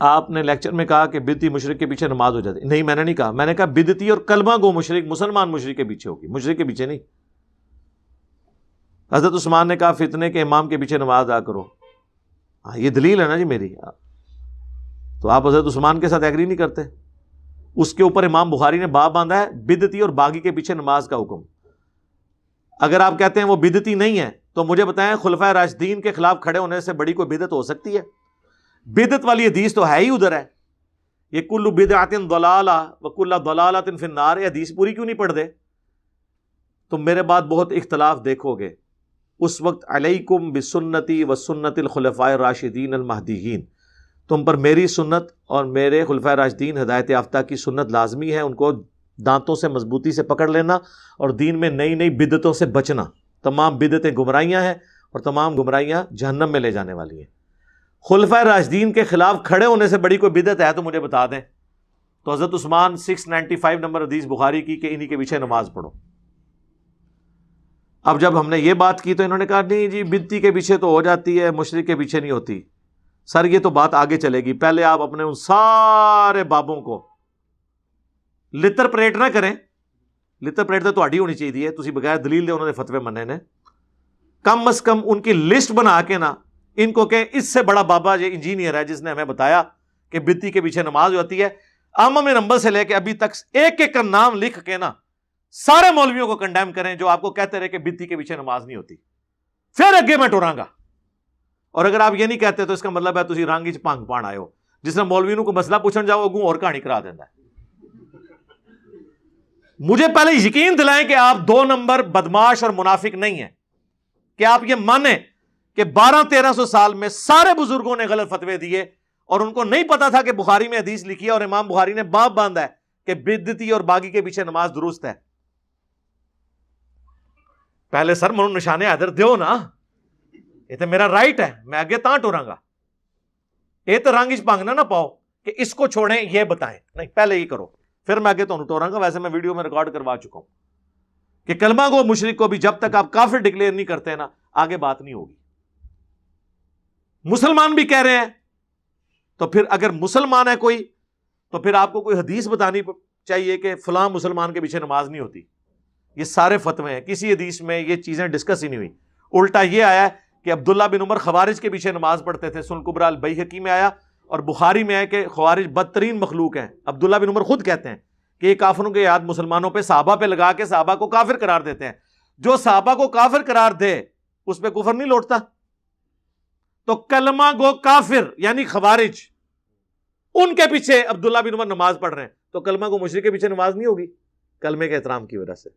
آپ نے لیکچر میں کہا کہ بدعتی مشرک کے پیچھے نماز ہو جاتی. نہیں، میں نے نہیں کہا. میں نے کہا بدعتی اور کلمہ گو مشرک مسلمان مشرک کے پیچھے ہوگی، مشرک کے پیچھے نہیں. حضرت عثمان نے کہا فتنے کے امام کے پیچھے نماز ادا کرو. ہاں یہ دلیل ہے نا جی میری. تو آپ حضرت عثمان کے ساتھ ایگری نہیں کرتے؟ اس کے اوپر امام بخاری نے باب باندھا ہے بدعتی اور باغی کے پیچھے نماز کا حکم. اگر آپ کہتے ہیں وہ بدعتی نہیں ہے تو مجھے بتائیں خلفائے راشدین کے خلاف کھڑے ہونے سے بڑی کوئی بدعت ہو سکتی ہے؟ بدعت والی حدیث تو ہے ہی ادھر ہے. یہ کل بدعۃ ضلالہ وکل ضلالۃ فی النار، حدیث پوری کیوں نہیں پڑھ دے؟ تم میرے بعد بہت اختلاف دیکھو گے. اس وقت علیکم بسنتی وسنت الخلفاء الراشدین المہدیین، تم پر میری سنت اور میرے خلفائے راشدین ہدایت یافتہ کی سنت لازمی ہے. ان کو دانتوں سے مضبوطی سے پکڑ لینا اور دین میں نئی نئی بدعتوں سے بچنا. تمام بدعتیں گمراہیاں ہیں اور تمام گمراہیاں جہنم میں لے جانے والی ہیں. خلفائے راشدین کے خلاف کھڑے ہونے سے بڑی کوئی بدعت ہے تو مجھے بتا دیں. تو حضرت عثمان 695 نمبر حدیث بخاری کی کہ انہی کے پیچھے نماز پڑھو. اب جب ہم نے یہ بات کی تو انہوں نے کہا نہیں جی بدعتی کے پیچھے تو ہو جاتی ہے، مشرک کے پیچھے نہیں ہوتی. سر یہ تو بات آگے چلے گی، پہلے آپ اپنے ان سارے بابوں کو لتر پریٹ نہ کریں. لتر پریٹ تو تہاڈی ہونی چاہیے، تسی بغیر دلیل دے انہوں نے فتوے مننے نے. کم از کم ان کی لسٹ بنا کے نا ان کو کہ اس سے بڑا بابا یہ انجینئر ہے جس نے ہمیں بتایا کہ بدعتی کے پیچھے نماز ہوتی ہے. عامہ نمبر سے لے کے ابھی تک ایک ایک کا نام لکھ کے نا سارے مولویوں کو کنڈیم کریں جو آپ کو کہتے رہے کہ بدعتی کے پیچھے نماز نہیں ہوتی. پھر اگے میں ٹوراں گا. اور اگر آپ یہ نہیں کہتے تو اس کا مطلب ہے تسی رانگی چ پانگ پان آئے ہو. جس نے مولویوں کو مسئلہ پوچھن جاؤ اگوں اور کہانی کرا دینا ہے. مجھے پہلے یقین دلائیں کہ آپ 2 نمبر بدماش اور منافق نہیں ہیں، کہ آپ یہ مانیں کہ 1200-1300 سال میں سارے بزرگوں نے غلط فتوے دیے اور ان کو نہیں پتا تھا کہ بخاری میں حدیث لکھی ہے اور امام بخاری نے باب باندھا ہے کہ بدعتی اور باغی کے پیچھے نماز درست ہے. پہلے سر منو نشانے حیدر دیو نا، یہ تو میرا رائٹ ہے، میں آگے تاں ٹوراں گا. یہ تو رنگ پانگنا نہ پاؤ کہ اس کو چھوڑیں یہ بتائیں، نہیں پہلے یہ کرو پھر میں آگے تو ٹوراں گا. ویسے میں ویڈیو میں ریکارڈ کروا چکا ہوں کہ کلمہ گو مشرک کو بھی جب تک آپ کافر ڈکلیئر نہیں کرتے نا آگے بات نہیں ہوگی. مسلمان بھی کہہ رہے ہیں تو پھر اگر مسلمان ہے کوئی تو پھر آپ کو کوئی حدیث بتانی چاہیے کہ فلاں مسلمان کے پیچھے نماز نہیں ہوتی. یہ سارے فتوے ہیں، کسی حدیث میں یہ چیزیں ڈسکس ہی نہیں ہوئی. الٹا یہ آیا ہے کہ عبداللہ بن عمر خوارج کے پیچھے نماز پڑھتے تھے. سنن کبریٰ البیہقی میں آیا اور بخاری میں ہے کہ خوارج بدترین مخلوق ہیں. عبداللہ بن عمر خود کہتے ہیں کہ یہ کافروں کے یاد مسلمانوں پہ صحابہ پہ لگا کے صحابہ کو کافر قرار دیتے ہیں. جو صحابہ کو کافر قرار دے اس پہ کفر نہیں لوٹتا. تو کلمہ گو کافر یعنی خوارج، ان کے پیچھے عبداللہ بن عمر نماز پڑھ رہے ہیں تو کلمہ گو مشرک کے پیچھے نماز نہیں ہوگی کلمے کے احترام کی وجہ سے.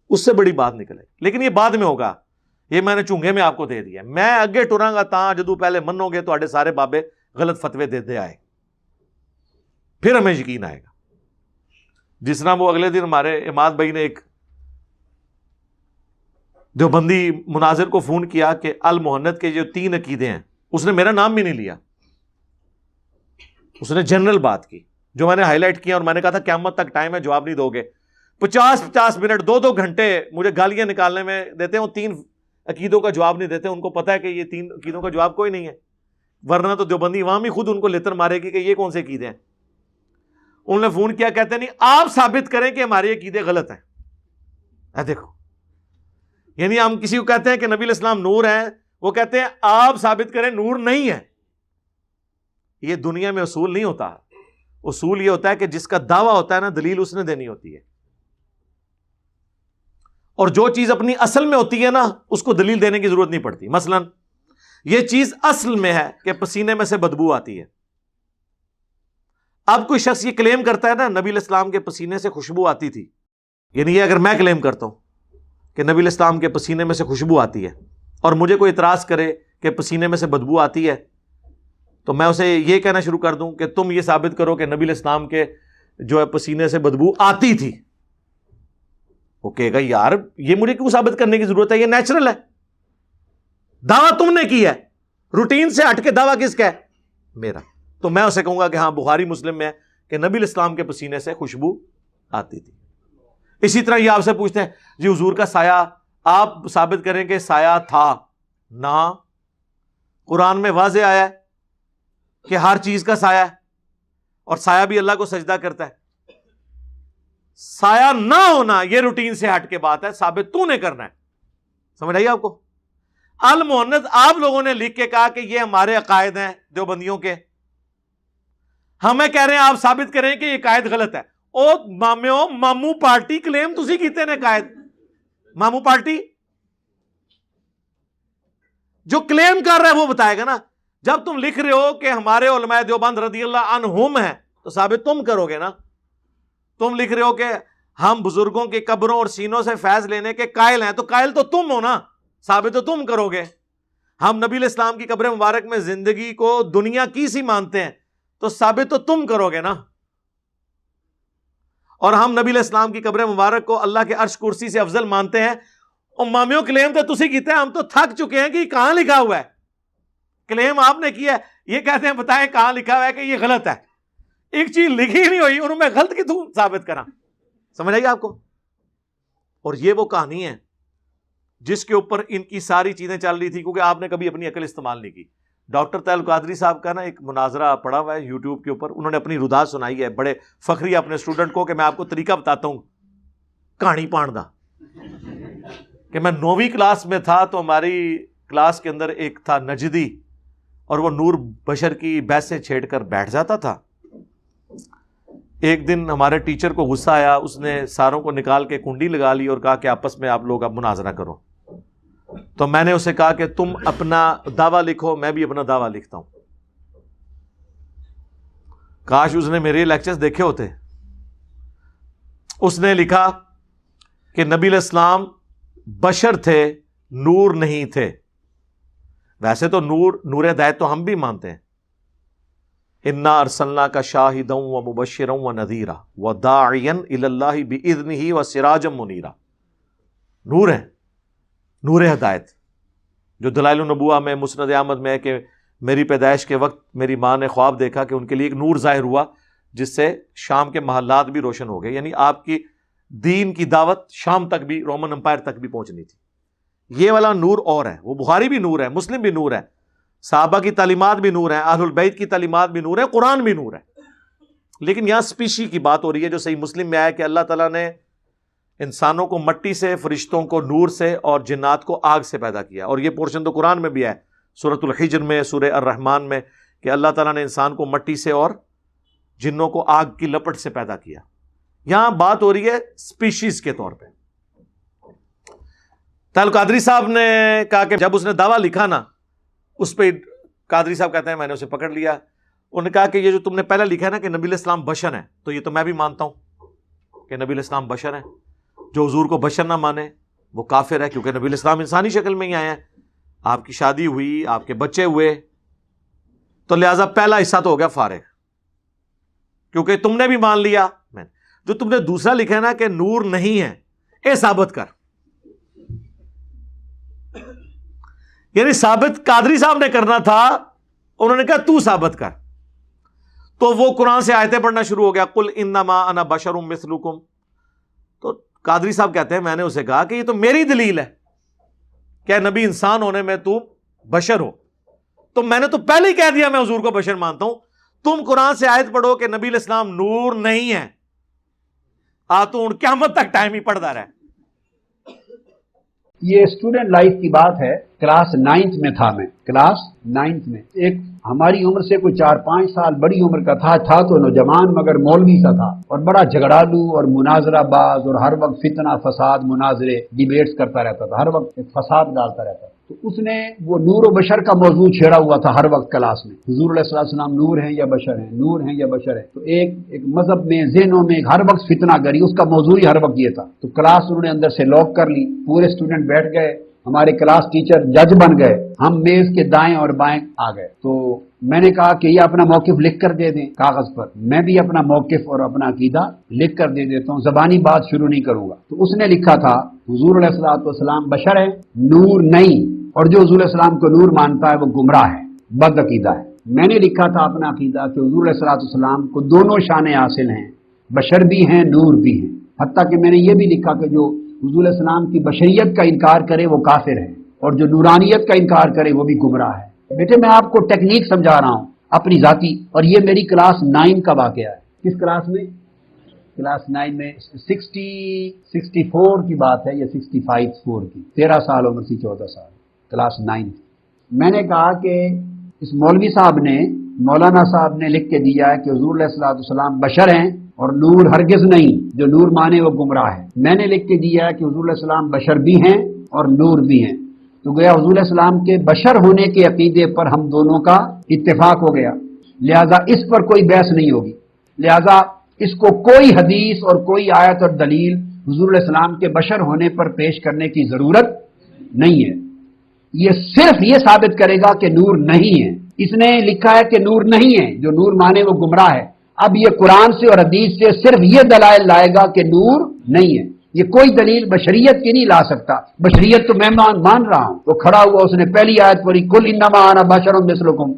اس سے بڑی بات نکلے. لیکن یہ بعد میں ہوگا، یہ میں نے چونگے میں آپ کو دے دیا. میں اگے ٹراں گا تاں جدو پہلے منو گے تو سارے بابے غلط فتوے دے آئے، پھر ہمیں یقین آئے گا. جس طرح وہ اگلے دن ہمارے اماد بھائی نے ایک دیوبندی مناظر کو فون کیا کہ المحنت کے جو 3 عقیدے ہیں، اس نے میرا نام بھی نہیں لیا، اس نے جنرل بات کی جو میں نے ہائی لائٹ کیا اور میں نے کہا تھا قیامت تک ٹائم ہے جواب نہیں دو گے. 50 منٹ 2 گھنٹے مجھے گالیاں نکالنے میں دیتے ہیں. وہ 3 عقیدوں کا جواب نہیں دیتے. ان کو پتا ہے کہ یہ 3 عقیدوں کا جواب کوئی نہیں ہے، ورنہ تو دیوبندی عوام ہی خود ان کو لتر مارے گی کہ یہ کون سے عقیدے ہیں. انہوں نے فون کیا، کہتے نہیں آپ ثابت کریں کہ ہمارے عقیدے غلط ہیں. دیکھو، یعنی ہم کسی کو کہتے ہیں کہ نبی علیہ السلام نور ہیں، وہ کہتے ہیں آپ ثابت کریں نور نہیں ہے. یہ دنیا میں اصول نہیں ہوتا. اصول یہ ہوتا ہے کہ جس کا دعویٰ ہوتا ہے نا دلیل اس نے دینی ہوتی ہے، اور جو چیز اپنی اصل میں ہوتی ہے نا اس کو دلیل دینے کی ضرورت نہیں پڑتی. مثلا یہ چیز اصل میں ہے کہ پسینے میں سے بدبو آتی ہے. اب کوئی شخص یہ کلیم کرتا ہے نا نبی علیہ السلام کے پسینے سے خوشبو آتی تھی، یعنی یہ اگر میں کلیم کرتا ہوں کہ نبی علیہ السلام کے پسینے میں سے خوشبو آتی ہے اور مجھے کوئی اعتراض کرے کہ پسینے میں سے بدبو آتی ہے، تو میں اسے یہ کہنا شروع کر دوں کہ تم یہ ثابت کرو کہ نبی علیہ السلام کے جو ہے پسینے سے بدبو آتی تھی. وہ کہے گا یار یہ مجھے کیوں ثابت کرنے کی ضرورت ہے، یہ نیچرل ہے. دعویٰ تم نے کی ہے، روٹین سے ہٹ کے دعویٰ کس کا ہے؟ میرا. تو میں اسے کہوں گا کہ ہاں بخاری مسلم میں ہے کہ نبی علیہ السلام کے پسینے سے خوشبو آتی تھی. اسی طرح یہ آپ سے پوچھتے ہیں جی حضور کا سایہ، آپ ثابت کریں کہ سایہ تھا. نہ، قرآن میں واضح آیا ہے کہ ہر چیز کا سایہ ہے اور سایہ بھی اللہ کو سجدہ کرتا ہے. سایہ نہ ہونا یہ روٹین سے ہٹ کے بات ہے, ثابت تو نے کرنا ہے. سمجھ آئی آپ کو؟ المؤنث آپ لوگوں نے لکھ کے کہا کہ یہ ہمارے عقائد ہیں دیوبندیوں کے, ہمیں کہہ رہے ہیں آپ ثابت کریں کہ یہ قائد غلط ہے. او مامیو مامو پارٹی کلیم تسی کیتے نے قائد, مامو پارٹی جو کلیم کر رہا ہے وہ بتائے گا نا. جب تم لکھ رہے ہو کہ ہمارے علماء دیوبند رضی اللہ عنہم ہیں تو ثابت تم کرو گے نا. تم لکھ رہے ہو کہ ہم بزرگوں کی قبروں اور سینوں سے فیض لینے کے قائل ہیں تو قائل تو تم ہو نا, ثابت تو تم کرو گے. ہم نبی علیہ السلام کی قبر مبارک میں زندگی کو دنیا کی سی مانتے ہیں تو ثابت تو تم کرو گے نا. اور ہم نبی علیہ السلام کی قبر مبارک کو اللہ کے عرش کرسی سے افضل مانتے ہیں. اور مامیوں کلیم تو تسی کیتے ہیں, ہم تو تھک چکے ہیں کہ یہ کہاں لکھا ہوا ہے. کلیم آپ نے کیا ہے, یہ کہتے ہیں بتائیں کہاں لکھا ہوا ہے کہ یہ غلط ہے. ایک چیز لکھی نہیں ہوئی اور میں غلط کیوں ثابت کرا. سمجھ آئی آپ کو؟ اور یہ وہ کہانی ہے جس کے اوپر ان کی ساری چیزیں چل رہی تھی, کیونکہ آپ نے کبھی اپنی عقل استعمال نہیں کی. ڈاکٹر طاہر القادری صاحب کا نا ایک مناظرہ پڑا ہوا ہے یوٹیوب کے اوپر, انہوں نے اپنی ردا سنائی ہے, بڑے فخری اپنے اسٹوڈنٹ کو کہ میں آپ کو طریقہ بتاتا ہوں کہانی پان دا. کہ میں 9ویں کلاس میں تھا تو ہماری کلاس کے اندر ایک تھا نجدی, اور وہ نور بشر کی بحثیں چھیڑ کر بیٹھ جاتا تھا. ایک دن ہمارے ٹیچر کو غصہ آیا, اس نے ساروں کو نکال کے کنڈی لگا لی اور کہا کہ آپس میں آپ لوگ اب مناظرہ کرو. تو میں نے اسے کہا کہ تم اپنا دعویٰ لکھو, میں بھی اپنا دعویٰ لکھتا ہوں. کاش اس نے میرے لیکچرز دیکھے ہوتے. اس نے لکھا کہ نبی علیہ السلام بشر تھے, نور نہیں تھے. ویسے تو نور ہدایت تو ہم بھی مانتے ہیں. انا ارسلناک شاہدا ومبشرا ونذیرا وداعیا الی اللہ باذنہ وسراجا منیرا. نور ہے, نور ہدایت, جو دلائل النبوہ میں مسند احمد میں ہے کہ میری پیدائش کے وقت میری ماں نے خواب دیکھا کہ ان کے لیے ایک نور ظاہر ہوا جس سے شام کے محلات بھی روشن ہو گئے. یعنی آپ کی دین کی دعوت شام تک بھی, رومن امپائر تک بھی پہنچنی تھی. یہ والا نور اور ہے, وہ بخاری بھی نور ہے, مسلم بھی نور ہے, صحابہ کی تعلیمات بھی نور ہیں, اہل البیت کی تعلیمات بھی نور ہے, قرآن بھی نور ہے. لیکن یہاں سپیشی کی بات ہو رہی ہے جو صحیح مسلم میں آیا کہ اللہ تعالیٰ نے انسانوں کو مٹی سے, فرشتوں کو نور سے اور جنات کو آگ سے پیدا کیا. اور یہ پورشن تو قرآن میں بھی ہے, سورۃ الحجر میں, سورہ الرحمن میں, کہ اللہ تعالیٰ نے انسان کو مٹی سے اور جنوں کو آگ کی لپٹ سے پیدا کیا. یہاں بات ہو رہی ہے سپیشیز کے طور پہ. طاہر القادری صاحب نے کہا کہ جب اس نے دعویٰ لکھا نا, اس پہ قادری صاحب کہتے ہیں میں نے اسے پکڑ لیا. انہوں نے کہا کہ یہ جو تم نے پہلے لکھا ہے نا کہ نبی علیہ السلام بشر ہیں, تو یہ تو میں بھی مانتا ہوں کہ نبی علیہ السلام بشر ہیں. جو حضور کو بشر نہ مانے وہ کافر ہے, کیونکہ نبی علیہ السلام انسانی شکل میں ہی آئے ہیں. آپ کی شادی ہوئی, آپ کے بچے ہوئے, تو لہٰذا پہلا حصہ تو ہو گیا فارغ, کیونکہ تم نے بھی مان لیا. جو تم نے دوسرا لکھا ہے نا کہ نور نہیں ہے, اے ثابت کر. یعنی ثابت قادری صاحب نے کرنا تھا, انہوں نے کہا تو ثابت کر. تو وہ قرآن سے آیتیں پڑھنا شروع ہو گیا, قل انما انا بشر مثلکم. تو قادری صاحب کہتے ہیں میں نے اسے کہا کہ یہ تو میری دلیل ہے کہ نبی انسان ہونے میں تو بشر ہو, تو میں نے تو پہلے ہی کہہ دیا میں حضور کو بشر مانتا ہوں. تم قرآن سے آیت پڑھو کہ نبی علیہ السلام نور نہیں ہے, تو قیامت تک ٹائم ہی پڑھتا رہے. یہ اسٹوڈنٹ لائف کی بات ہے. کلاس 9th میں تھا, میں کلاس 9th میں, ایک ہماری عمر سے کوئی 4-5 سال بڑی عمر کا تھا تو نوجوان مگر مولوی سا تھا, اور بڑا جھگڑالو اور مناظرہ باز, اور ہر وقت فتنہ فساد مناظرے ڈیبیٹس کرتا رہتا تھا, ہر وقت ایک فساد ڈالتا رہتا تھا. تو اس نے وہ نور و بشر کا موضوع چھیڑا ہوا تھا ہر وقت کلاس میں. حضور علیہ السلام نور ہیں یا بشر ہیں, نور ہیں یا بشر ہیں. تو ایک مذہب میں, ذہنوں میں ہر وقت فتنہ گری, اس کا موضوع ہی ہر وقت یہ تھا. تو کلاس انہوں نے اندر سے لاک کر لی, پورے اسٹوڈنٹ بیٹھ گئے, ہمارے کلاس ٹیچر جج بن گئے, ہم میز کے دائیں اور بائیں آ گئے. تو میں نے کہا کہ یہ اپنا موقف لکھ کر دے دیں کاغذ پر, میں بھی اپنا موقف اور اپنا عقیدہ لکھ کر دے دیتا ہوں, زبانی بات شروع نہیں کروں گا. تو اس نے لکھا تھا حضور علیہ السلام بشر ہے, نور نہیں, اور جو حضور علیہ السلام کو نور مانتا ہے وہ گمراہ ہے, بد عقیدہ ہے. میں نے لکھا تھا اپنا عقیدہ کہ حضور علیہ السلام کو دونوں شانیں حاصل ہیں, بشر بھی ہیں, نور بھی ہیں. حتیٰ کہ میں نے یہ بھی لکھا کہ جو حضور علیہ السلام کی بشریت کا انکار کرے وہ کافر ہے, اور جو نورانیت کا انکار کرے وہ بھی گمراہ ہے. بیٹے میں آپ کو ٹیکنیک سمجھا رہا ہوں, اپنی ذاتی. اور یہ میری کلاس 9 کا واقعہ ہے. کس کلاس میں؟ کلاس 9 میں 64 کی بات ہے یا 65 کی. 13 سال عمر تھی، 14 سال، کلاس 9. میں نے کہا کہ اس مولوی صاحب نے، مولانا صاحب نے لکھ کے دیا ہے کہ حضور علیہ الصلوۃ والسلام بشر ہیں اور نور ہرگز نہیں، جو نور مانے وہ گمراہ ہے. میں نے لکھ کے دیا ہے کہ حضور علیہ السلام بشر بھی ہیں اور نور بھی ہیں. تو گویا حضور علیہ السلام کے بشر ہونے کے عقیدے پر ہم دونوں کا اتفاق ہو گیا، لہذا اس پر کوئی بحث نہیں ہوگی. لہذا اس کو کوئی حدیث اور کوئی آیت اور دلیل حضور علیہ السلام کے بشر ہونے پر پیش کرنے کی ضرورت نہیں ہے. یہ صرف یہ ثابت کرے گا کہ نور نہیں ہے. اس نے لکھا ہے کہ نور نہیں ہے، جو نور مانے وہ گمراہ ہے. اب یہ قرآن سے اور حدیث سے صرف یہ دلائل لائے گا کہ نور نہیں ہے. یہ کوئی دلیل بشریت کی نہیں لا سکتا. بشریت تو میں مان رہا ہوں. وہ کھڑا ہوا، اس نے پہلی آیت پڑھی، کل انما انا بشر مثلکم.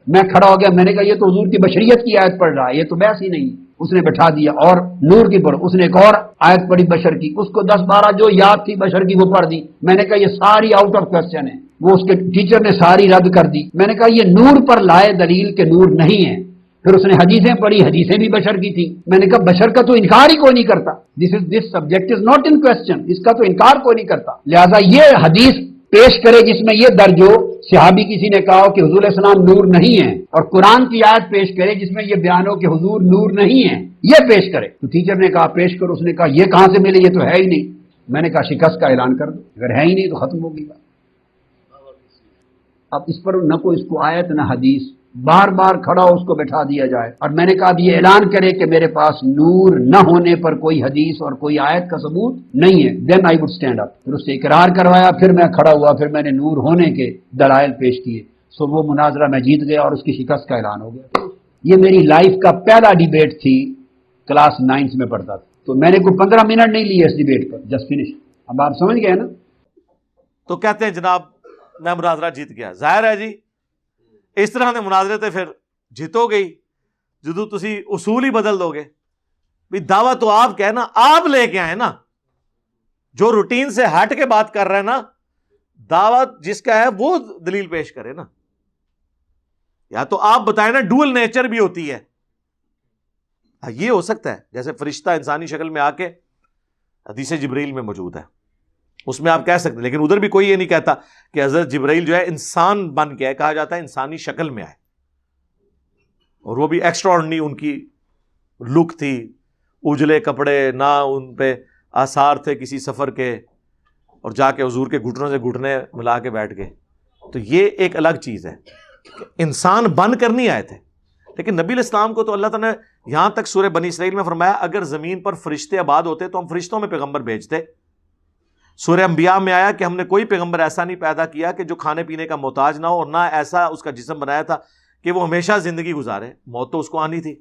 میں کھڑا ہو گیا، میں نے کہا یہ تو حضور کی بشریت کی آیت پڑھ رہا ہے، یہ تو بحث ہی نہیں. اس نے بٹھا دیا اور نور کی پڑھ. اس نے ایک اور آیت پڑھی بشر کی، اس کو 10-12 جو یاد تھی بشر کی وہ پڑھ دی. میں نے کہا یہ ساری آؤٹ آف کوسچن ہے. وہ اس کے ٹیچر نے ساری رد کر دی. میں نے کہا یہ نور پر لائے دلیل کہ نور نہیں ہے. پھر اس نے حدیثیں پڑھی، حدیثیں بھی بشر کی تھی. میں نے کہا بشر کا تو انکار ہی کوئی نہیں کرتا. This subject is not in question. اس کا تو انکار کوئی نہیں کرتا. لہذا یہ حدیث پیش کرے جس میں یہ درج ہو، صحابی کسی نے کہا ہو کہ حضور علیہ السلام نور نہیں ہے، اور قرآن کی آیت پیش کرے جس میں یہ بیان ہو کہ حضور نور نہیں ہے، یہ پیش کرے. تو ٹیچر نے کہا پیش کرو. اس نے کہا یہ کہاں سے ملے، یہ تو ہے ہی نہیں. میں نے کہا شکست کا اعلان کر دو، اگر ہے ہی نہیں تو ختم ہوگی بات. اب اس پر نہ کوئی اس کو آیت نہ حدیث، بار بار کھڑا ہو اس کو بٹھا دیا جائے. اور میں نے کہا اب یہ اعلان کرے کہ میرے پاس نور نہ ہونے پر کوئی حدیث اور کوئی آیت کا ثبوت نہیں ہے، دین آئی وڈ اسٹینڈ اپ. پھر اس سے اقرار کروایا، پھر میں کھڑا ہوا، پھر میں نے نور ہونے کے دلائل پیش کیے. سو وہ مناظرہ میں جیت گیا اور اس کی شکست کا اعلان ہو گیا. یہ میری لائف کا پہلا ڈیبیٹ تھی، کلاس 9 میں پڑھتا تھا. تو میں نے کوئی 15 منٹ نہیں لیے اس ڈیبیٹ پر، جسٹ فنش. اب آپ سمجھ گئے نا. تو کہتے ہیں جناب میں مناظرہ جیت گیا. ظاہر ہے جی اس طرح کے مناظرے تے پھر جیتو گئی جدو تسی اصول ہی بدل دو گے. بھی دعویٰ تو آپ کہنا، آپ لے کے آئے نا، جو روٹین سے ہٹ کے بات کر رہے ہیں نا، دعویٰ جس کا ہے وہ دلیل پیش کرے نا. یا تو آپ بتائیں نا ڈوئل نیچر بھی ہوتی ہے. یہ ہو سکتا ہے جیسے فرشتہ انسانی شکل میں آ کے حدیث جبریل میں موجود ہے، اس میں آپ کہہ سکتے ہیں. لیکن ادھر بھی کوئی یہ نہیں کہتا کہ حضرت جبرائیل جو ہے انسان بن کے ہے. کہا جاتا ہے انسانی شکل میں آئے، اور وہ بھی ایکسٹرا آرڈنری ان کی لک تھی، اجلے کپڑے، نہ ان پہ آثار تھے کسی سفر کے، اور جا کے حضور کے گھٹنوں سے گھٹنے ملا کے بیٹھ گئے. تو یہ ایک الگ چیز ہے کہ انسان بن کر نہیں آئے تھے. لیکن نبی علیہ السلام کو تو اللہ تعالیٰ نے یہاں تک سورہ بنی اسرائیل میں فرمایا اگر زمین پر فرشتے آباد ہوتے تو ہم فرشتوں میں پیغمبر بھیجتے. سورہ انبیاء میں آیا کہ ہم نے کوئی پیغمبر ایسا نہیں پیدا کیا کہ جو کھانے پینے کا محتاج نہ ہو، اور نہ ایسا اس کا جسم بنایا تھا کہ وہ ہمیشہ زندگی گزارے، موت تو اس کو آنی تھی.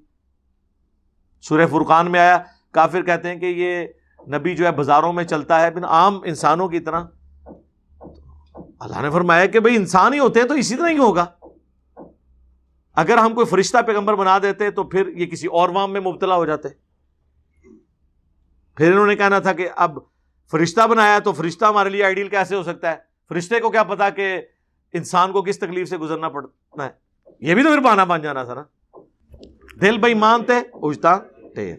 سورہ فرقان میں آیا کافر کہتے ہیں کہ یہ نبی جو ہے بازاروں میں چلتا ہے بن عام انسانوں کی طرح. اللہ نے فرمایا کہ بھئی انسان ہی ہوتے ہیں تو اسی طرح ہی ہوگا. اگر ہم کوئی فرشتہ پیغمبر بنا دیتے تو پھر یہ کسی اور وام میں مبتلا ہو جاتے. پھر انہوں نے کہنا تھا کہ اب فرشتہ بنایا تو فرشتہ ہمارے لیے آئیڈیل کیسے ہو سکتا ہے، فرشتے کو کیا پتا کہ انسان کو کس تکلیف سے گزرنا پڑتا ہے. یہ بھی تو پھر بہانہ بن جانا تھا نا. دل بے ایمان تے اجتا ٹھیر.